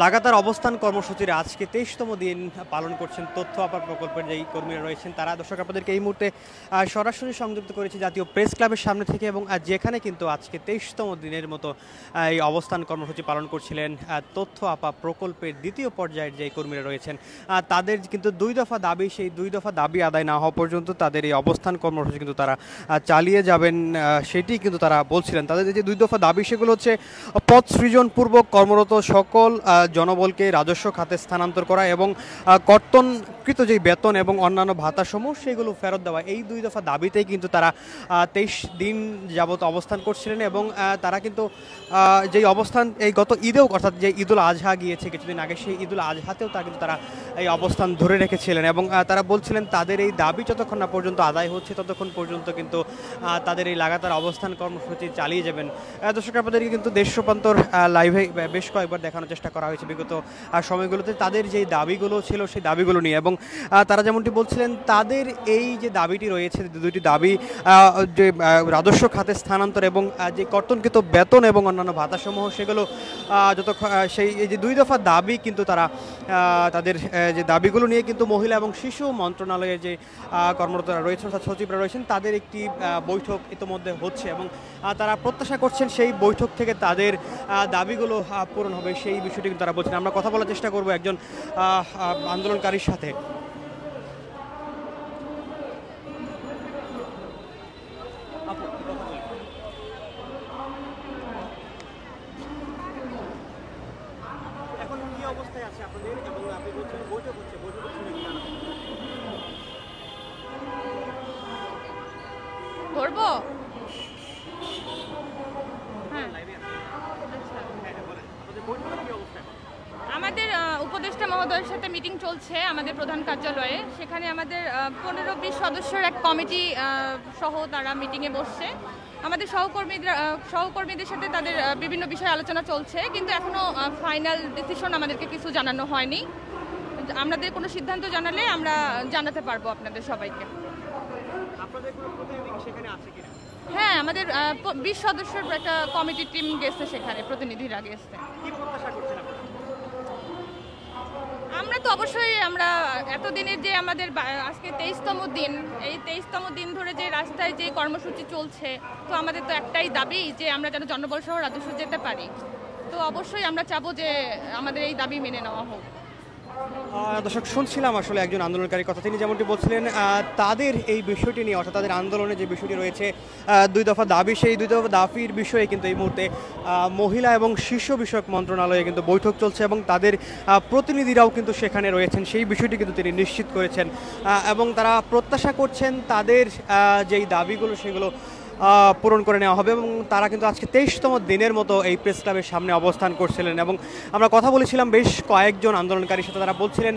লাগাতার অবস্থান কর্মসূচির আজকে ২৩তম দিন পালন করছেন তথ্য আপার প্রকল্পের যেই কর্মীরা রয়েছেন তারা। দর্শক আপনাদেরকে এই মুহূর্তে সরাসরি সংযুক্ত করেছি জাতীয় প্রেস ক্লাবের সামনে থেকে, এবং যেখানে কিন্তু আজকে ২৩তম দিনের মতো এই অবস্থান কর্মসূচি পালন করছিলেন তথ্য আপা প্রকল্পের দ্বিতীয় পর্যায়ের যে কর্মীরা রয়েছেন। তাদের কিন্তু ২ দফা দাবি, সেই ২ দফা দাবি আদায় না হওয়া পর্যন্ত তাদের এই অবস্থান কর্মসূচি কিন্তু তারা চালিয়ে যাবেন, সেটি কিন্তু তারা বলছিলেন। তাদের যে ২ দফা দাবি সেগুলো হচ্ছে পদ সৃজনপূর্বক কর্মরত সকল জনবলকে রাজস্ব খাতে স্থানান্তর করা এবং কর্তনকৃত যেই বেতন এবং অন্যান্য ভাতাসমূহ সেগুলো ফেরত দেওয়া। এই ২ দফা দাবিতেই কিন্তু তারা ২৩ দিন যাবত অবস্থান করছিলেন, এবং তারা কিন্তু যেই অবস্থান এই গত ঈদেও, অর্থাৎ যে ঈদুল আজহা গিয়েছে কিছুদিন আগে, সেই ঈদুল আজহাতেও তারা এই অবস্থান ধরে রেখেছিলেন, এবং তারা বলছিলেন তাদের এই দাবি যতক্ষণ না পর্যন্ত আদায় হচ্ছে ততক্ষণ পর্যন্ত কিন্তু তাদের এই লাগাতার অবস্থান কর্মসূচি চালিয়ে যাবেন। দর্শক আপনাদেরকে কিন্তু দেশ রূপান্তর লাইভে বেশ কয়েকবার দেখানোর চেষ্টা করা হয়েছে বিগত সময়গুলোতে তাদের যে দাবিগুলো ছিল সেই দাবিগুলো নিয়ে, এবং তারা যেমনটি বলছিলেন তাদের এই যে দাবিটি রয়েছে, দুইটি দাবি, যে রাজস্ব খাতে স্থানান্তর এবং যে কর্তনকৃত বেতন এবং অন্যান্য ভাতাসমূহ সেগুলো যতক্ষণ সেই এই যে ২ দফা দাবি কিন্তু তারা তাদের যে দাবিগুলো নিয়ে কিন্তু মহিলা এবং শিশু মন্ত্রণালয়ের যে কর্মরতরা রয়েছেন অর্থাৎ সচিবরা রয়েছেন তাদের একটি বৈঠক ইতিমধ্যে হচ্ছে, এবং তারা প্রত্যাশা করছেন সেই বৈঠক থেকে তাদের দাবিগুলো পূরণ হবে, সেই বিষয়টি কিন্তু তারা বলছেন। আমরা কথা বলার চেষ্টা করব একজন আন্দোলনকারীর সাথে। এখন কি অবস্থায় আছে আপনাদের, এবং আপনি বলছেন বৈঠক হচ্ছে, বৈঠক হচ্ছে করবো? হ্যাঁ, আমাদের উপদেষ্টা মহোদয়ের সাথে মিটিং চলছে আমাদের প্রধান কার্যালয়ে। সেখানে আমাদের ১৫-২০ সদস্যের এক কমিটি সহ তারা মিটিংয়ে বসছে। আমাদের সহকর্মীদের সাথে তাদের বিভিন্ন বিষয়ে আলোচনা চলছে, কিন্তু এখনো ফাইনাল ডিসিশন আমাদেরকে কিছু জানানো হয়নি। আমাদের কোনো সিদ্ধান্ত জানালে আমরা জানাতে পারবো আপনাদের সবাইকে। হ্যাঁ, আমাদের ২০ সদস্যের একটা কমিটি টিম গেছে, সেখানে প্রতিনিধিরা গেছে। আমরা তো অবশ্যই আমরা এতদিনের যে আমাদের আজকে ২৩তম দিন, এই ২৩তম দিন ধরে যে রাস্তায় যে কর্মসূচি চলছে, তো আমাদের তো একটাই দাবি যে আমরা যেন জনবল সহ রাজস্ব যেতে পারি। তো অবশ্যই আমরা চাবো যে আমাদের এই দাবি মেনে নেওয়া হোক। দর্শক শুনছিলাম আসলে একজন আন্দোলনকারীর কথা, তিনি যেমনটি বলছিলেন তাদের এই বিষয়টি নিয়ে, অর্থাৎ তাদের আন্দোলনের যে বিষয়টি রয়েছে ২ দফা দাবি, সেই ২ দফা দাবির বিষয়ে কিন্তু এই মুহূর্তে মহিলা এবং শিশু বিষয়ক মন্ত্রণালয়ে কিন্তু বৈঠক চলছে, এবং তাদের প্রতিনিধিরাও কিন্তু সেখানে রয়েছেন, সেই বিষয়টি কিন্তু তিনি নিশ্চিত করেছেন, এবং তারা প্রত্যাশা করছেন তাদের যেই দাবিগুলো সেগুলো পূরণ করে নেওয়া হবে। এবং তারা কিন্তু আজকে ২৩তম দিনের মতো এই প্রেস ক্লাবের সামনে অবস্থান করছিলেন, এবং আমরা কথা বলেছিলাম বেশ কয়েকজন আন্দোলনকারীর সাথে। তারা বলছিলেন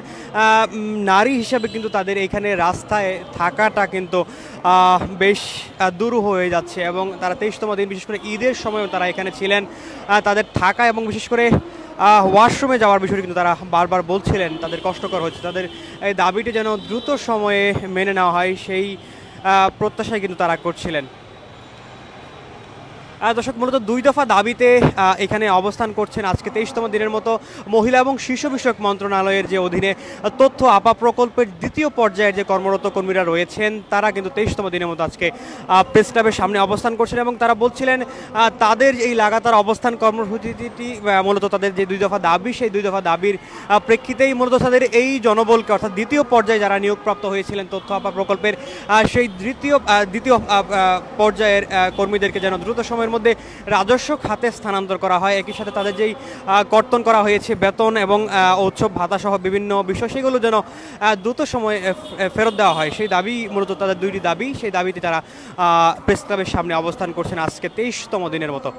নারী হিসাবে কিন্তু তাদের এখানে রাস্তায় থাকাটা কিন্তু বেশ দুরূহ হয়ে যাচ্ছে, এবং তারা ২৩তম দিন বিশেষ করে ঈদের সময়ও তারা এখানে ছিলেন। তাদের থাকা এবং বিশেষ করে ওয়াশরুমে যাওয়ার বিষয়টি কিন্তু তারা বারবার বলছিলেন তাদের কষ্টকর হচ্ছে। তাদের এই দাবিটি যেন দ্রুত সময়ে মেনে নেওয়া হয় সেই প্রত্যাশাই কিন্তু তারা করছিলেন। দর্শক মূলত ২ দফা দাবিতে এখানে অবস্থান করছেন আজকে ২৩তম দিনের মতো মহিলা এবং শিশু বিষয়ক মন্ত্রণালয়ের যে অধীনে তথ্য আপা প্রকল্পের দ্বিতীয় পর্যায়ের যে কর্মরত কর্মীরা রয়েছেন তারা কিন্তু ২৩তম দিনের মতো আজকে প্রেস ক্লাবের সামনে অবস্থান করছেন, এবং তারা বলছিলেন তাদের এই লাগাতার অবস্থান কর্মসূচিটি মূলত তাদের যে ২ দফা দাবি, সেই ২ দফা দাবির প্রেক্ষিতেই মূলত তাদের এই জনবলকে, অর্থাৎ দ্বিতীয় পর্যায়ে যারা নিয়োগপ্রাপ্ত হয়েছিলেন তথ্য আপা প্রকল্পের সেই দ্বিতীয় পর্যায়ের কর্মীদেরকে যেন দ্রুত সময়ের মধ্যে রাজস্ব খাতে স্থানান্তর করা হয়। একই সাথে তাদের যেই কর্তন করা হয়েছে বেতন এবং উৎসব ভাতা সহ বিভিন্ন বিষয় সেগুলো যেন দ্রুত সময়ে ফেরত দেওয়া হয়, সেই দাবি মূলত তাদের ২টি দাবি। সেই দাবিতে তারা প্রেস ক্লাবের সামনে অবস্থান করছেন আজকে ২৩তম দিনের মতো।